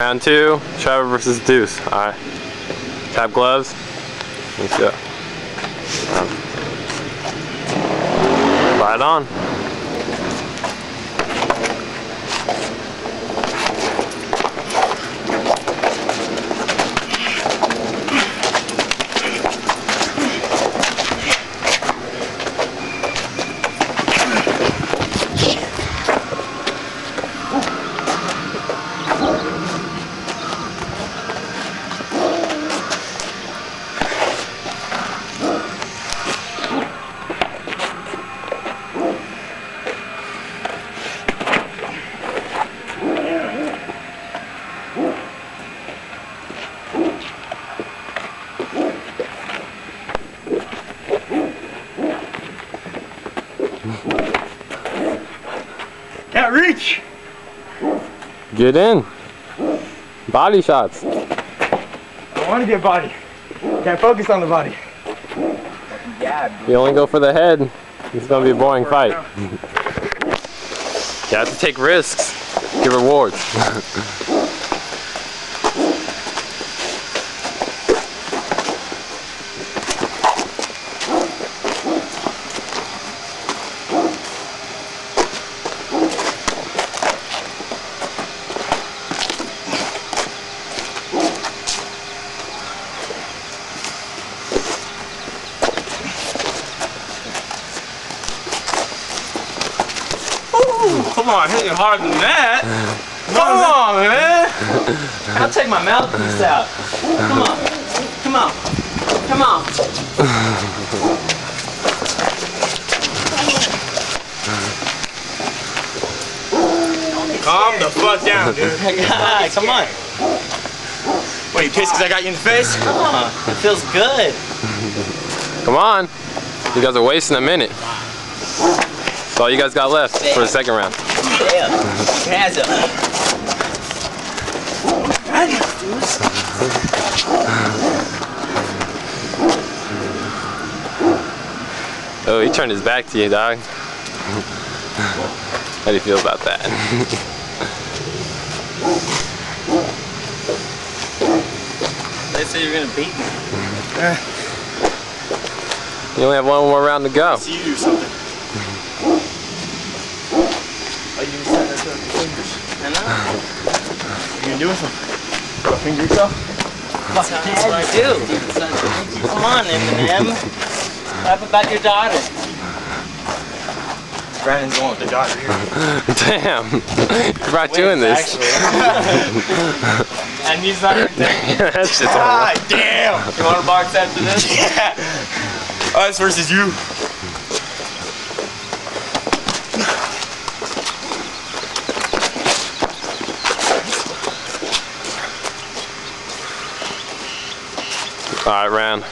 Round 2, Trevor versus Deuce. Alright. Tap gloves. Let's go. Right on. Can't reach! Get in. Body shots. I want to get body. Can't focus on the body. If you only go for the head, it's going to be a boring fight. You have to take risks. Get rewards. Come on, hit it harder than that. Come on, man. I'll take my mouthpiece out. Come on. Come on. Come on. Calm the fuck down, dude. God, come on. What, you pissed because I got you in the face? It feels good. Come on. You guys are wasting a minute. That's all you guys got left for the second round. Damn. Hands up. Oh, he turned his back to you, dog. How do you feel about that? They say you're gonna beat me. You only have one more round to go. See you do something. Oh, you can set that to your fingers. I know. You gonna do something? Go finger yourself? That's what I do. Come on, Eminem. Rap about your daughter. Brandon's the one with the daughter here. Damn. Who brought you in this? And he's not even there. That shit's Ah, horrible. damn! You want to box after this? Yeah! Us versus you. Alright, round.